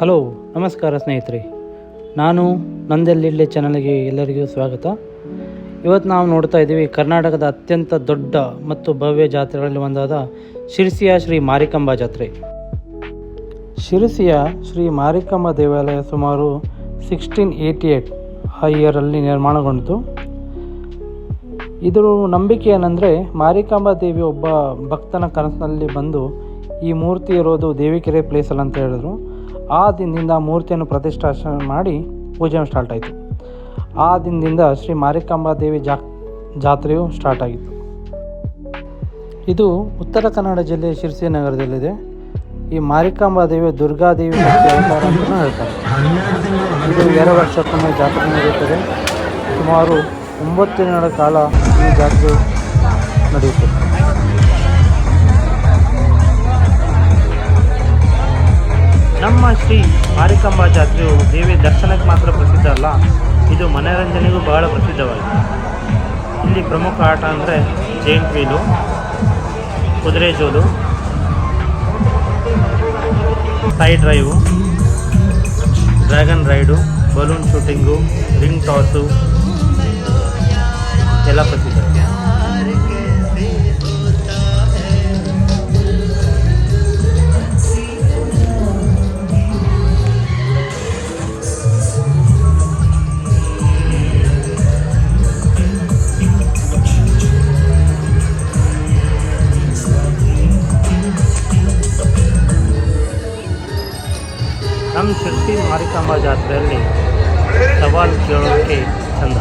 Hello ನಮಸ್ಕಾರ ಸ್ನೇಹಿತರೆ, ನಾನು ನಂದೆಲ್ಲಿಡ್ಲೆ ಚಾನಲ್ಗೆ ಎಲ್ಲರಿಗೂ ಸ್ವಾಗತ. ಇವತ್ತು ನಾವು ನೋಡ್ತಾ ಇದ್ದೀವಿ ಕರ್ನಾಟಕದ ಅತ್ಯಂತ ದೊಡ್ಡ ಮತ್ತು ಭವ್ಯ ಜಾತ್ರೆಗಳಲ್ಲಿ ಒಂದಾದ ಶಿರಸಿಯ ಶ್ರೀ ಮಾರಿಕಾಂಬಾ ಜಾತ್ರೆ. ಶಿರಸಿಯ ಶ್ರೀ ಮಾರಿಕಾಂಬಾ ದೇವಾಲಯ ಸುಮಾರು 1688 ಆ ಇಯರಲ್ಲಿ ನಿರ್ಮಾಣಗೊಂಡಿತು. ಇದರ ನಂಬಿಕೆ ಏನಂದರೆ, ಮಾರಿಕಾಂಬಾ ದೇವಿ ಒಬ್ಬ ಭಕ್ತನ ಕನಸಿನಲ್ಲಿ ಬಂದು ಈ ಮೂರ್ತಿ ಇರೋದು ದೇವಿಕೆರೆ ಪ್ಲೇಸಲ್ಲಿ ಅಂತ ಹೇಳಿದ್ರು. ಆ ದಿನದಿಂದ ಮೂರ್ತಿಯನ್ನು ಪ್ರತಿಷ್ಠಾಪನೆ ಮಾಡಿ ಪೂಜೆ ಸ್ಟಾರ್ಟ್ ಆಯಿತು. ಆ ದಿನದಿಂದ ಶ್ರೀ ಮಾರಿಕಾಂಬಾ ದೇವಿ ಜಾತ್ರೆಯು ಸ್ಟಾರ್ಟ್ ಆಗಿತ್ತು. ಇದು ಉತ್ತರ ಕನ್ನಡ ಜಿಲ್ಲೆಯ ಶಿರಸಿ ನಗರದಲ್ಲಿದೆ. ಈ ಮಾರಿಕಾಂಬಾ ದೇವಿ ದುರ್ಗಾದೇವಿ ಅವತಾರ ಅಂತಲೂ ಹೇಳ್ತಾರೆ. ಇದು 2 ವರ್ಷಕ್ಕೊಮ್ಮೆ ಜಾತ್ರೆ ನಡೆಯುತ್ತದೆ. ಸುಮಾರು 9 ದಿನಗಳ ಕಾಲ ಈ ಜಾತ್ರೆ ನಡೆಯುತ್ತದೆ. ನಮ್ಮ ಶ್ರೀ ಮಾರಿಕಾಂಬಾ ಜಾತ್ರೆಯು ದೇವಿ ದರ್ಶನಕ್ಕೆ ಮಾತ್ರ ಪ್ರಸಿದ್ಧ ಅಲ್ಲ, ಇದು ಮನೋರಂಜನೆಗೂ ಬಹಳ ಪ್ರಸಿದ್ಧವಾಗಿದೆ. ಇಲ್ಲಿ ಪ್ರಮುಖ ಆಟ ಅಂದರೆ ಜೈಂಟ್ ವೀಲು, ಕುದುರೆ ಜೋಲು, side drive, dragon ride, balloon shooting, ring toss ಎಲ್ಲ ಪ್ರಸಿದ್ಧ. ನಮ್ಮ ಶಿರಸಿ ಮಾರಿಕಾಂಬಾ ಜಾತ್ರೆಯಲ್ಲಿ ಸವಾಲು ಕೇಳೋಕ್ಕೆ ಚಂದ.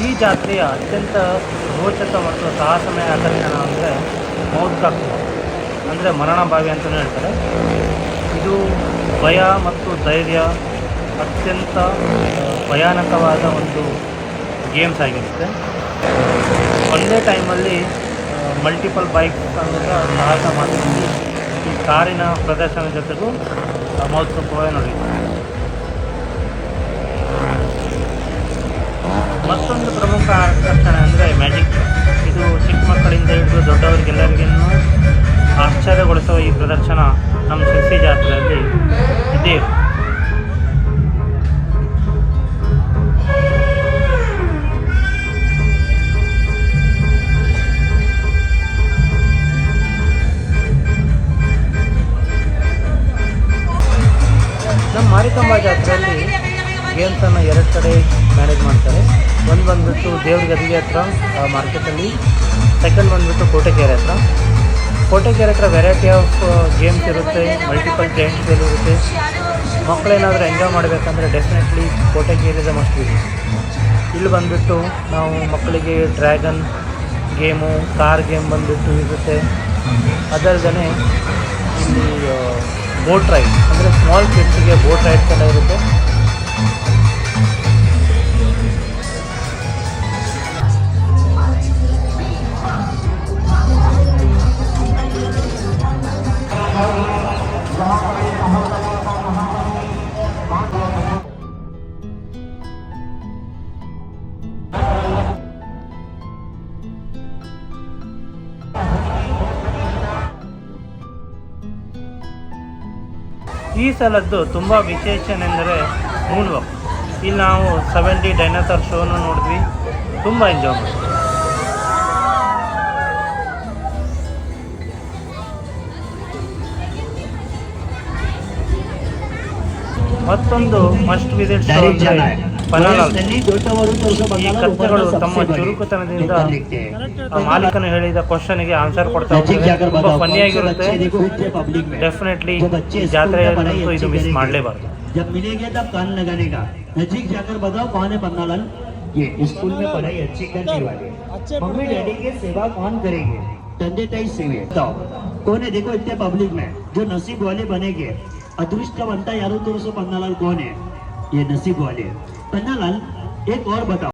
ಈ ಜಾತ್ರೆಯ ಅತ್ಯಂತ ರೋಚಕ ಮತ್ತು ಸಾಹಸಮಯ ಆಕರ್ಷಣ ಅಂದರೆ ಮೌತ್ ಅಂದರೆ ಮರಣ ಬಾವಿ ಅಂತಲೂ ಹೇಳ್ತಾರೆ. ಇದು ಭಯ ಮತ್ತು ಧೈರ್ಯ ಅತ್ಯಂತ ಭಯಾನಕವಾದ ಒಂದು ಗೇಮ್ಸ್ ಆಗಿರುತ್ತೆ. ಒಂದೇ ಟೈಮಲ್ಲಿ ಮಲ್ಟಿಪಲ್ ಬೈಕ್ಸ್ ಅನ್ನೋದ ಸಾಹಸ ಮಾಡ್ತೀವಿ. ಈ ಕಾರಿನ ಪ್ರದರ್ಶನ ಜೊತೆಗೂ ಮೌತ್ ನಡೆಯುತ್ತೆ. ಮತ್ತೊಂದು ಪ್ರಮುಖ ಆಕರ್ಷಣೆ ಅಂದರೆ ಮ್ಯಾಜಿಕ್. ಇದು ಚಿಕ್ಕ ಮಕ್ಕಳಿಂದ ಹಿಡಿದು ದೊಡ್ಡವರಿಗೆಲ್ಲರಿಗೂ ಆಶ್ಚರ್ಯಗೊಳಿಸುವ ಈ ಪ್ರದರ್ಶನ ನಮ್ಮ ಶಿರಸಿ ಜಾತ್ರೆಯಲ್ಲಿ ಇದೇ. ನಮ್ಮ ಮಾರಿಕಾಂಬಾ ಜಾತ್ರೆಯಲ್ಲಿ ಗೇಮ್ಸನ್ನು 2 ಕಡೆ ಮ್ಯಾನೇಜ್ ಮಾಡ್ತಾರೆ. ಒಂದು ಬಂದುಬಿಟ್ಟು ದೇವ್ರ ಗದಿಗೆ ಹತ್ರ ಮಾರ್ಕೆಟಲ್ಲಿ, ಸೆಕೆಂಡ್ ಬಂದುಬಿಟ್ಟು ಕೋಟೆಕೆರೆ ಹತ್ರ. ಕೋಟೆಕೆರೆ ಹತ್ರ ವೆರೈಟಿ ಆಫ್ ಗೇಮ್ಸ್ ಇರುತ್ತೆ, ಮಲ್ಟಿಪಲ್ ಜೈಂಟ್ ವೀಲ್ ಇರುತ್ತೆ. ಮಕ್ಕಳೇನಾದರೂ ಎಂಜಾಯ್ ಮಾಡಬೇಕಂದ್ರೆ ಡೆಫಿನೆಟ್ಲಿ ಕೋಟೆಕೆರೆ ಮಸ್ಟ್ ಇದೆ. ಇಲ್ಲಿ ಬಂದುಬಿಟ್ಟು ನಾವು ಮಕ್ಕಳಿಗೆ ಡ್ರ್ಯಾಗನ್ ಗೇಮು, ಕಾರ್ ಗೇಮ್ ಬಂದುಬಿಟ್ಟು ಇರುತ್ತೆ. ಅದಲ್ಲದೆ ಇಲ್ಲಿ ಬೋಟ್ ರೈಡ್ ಅಂದರೆ ಸ್ಮಾಲ್ ಕಿಡ್ಸಿಗೆ ಬೋಟ್ ರೈಡ್ಸ್ ಎಲ್ಲ ಇರುತ್ತೆ. ಈ ಸಲದ್ದು ತುಂಬ ವಿಶೇಷನೆಂದರೆ ಮೂನ್ ವಾಕ್. ಇಲ್ಲಿ ನಾವು 70 ಡೈನೋಸಾರ್ ಶೋನು ನೋಡಿದ್ವಿ, ತುಂಬ ಎಂಜಾಯ್ ಮಾಡಿದ್ವಿ. ಮತ್ತೊಂದು ಮಸ್ಟ್ ವಿಸಿಟ್ ಶೋ ಅಂದರೆ ಪನಾಲಾಲ್. ಈ ಕತ್ತೆಗಳು ತಮ್ಮ ಚುರುಕುತನದಿಂದ ಮಾಲೀಕನು ಹೇಳಿದ ಕ್ವಶನ್ಗೆ ಆನ್ಸರ್ ಕೊಡ್ತಾ ಹೋಗ್ತದೆ. ತುಂಬ ಫನ್ನಿಯಾಗಿರುತ್ತೆ. ಡೆಫಿನೆಟ್ಲಿ ಜಾತ್ರೆಯಲ್ಲಂತೂ ಇದು ಮಿಸ್ ಮಾಡಲೇಬಾರ್ದು. जब मिलेंगे तब कान लगाने का। नजीक जाकर बताओ कौन है पन्नालाल। ये स्कूल में पढ़ाई अच्छी करने वाले, मम्मी डैडी की सेवा कौन करेंगे? तंदे ताई सेवे। बताओ कौन है? देखो इतने पब्लिक में जो नसीब वाले बनेंगे, अदृष्टवंता यारो तो सो पन्नालाल कौन है? ये नसीब वाले। पन्नालाल एक और बताओ।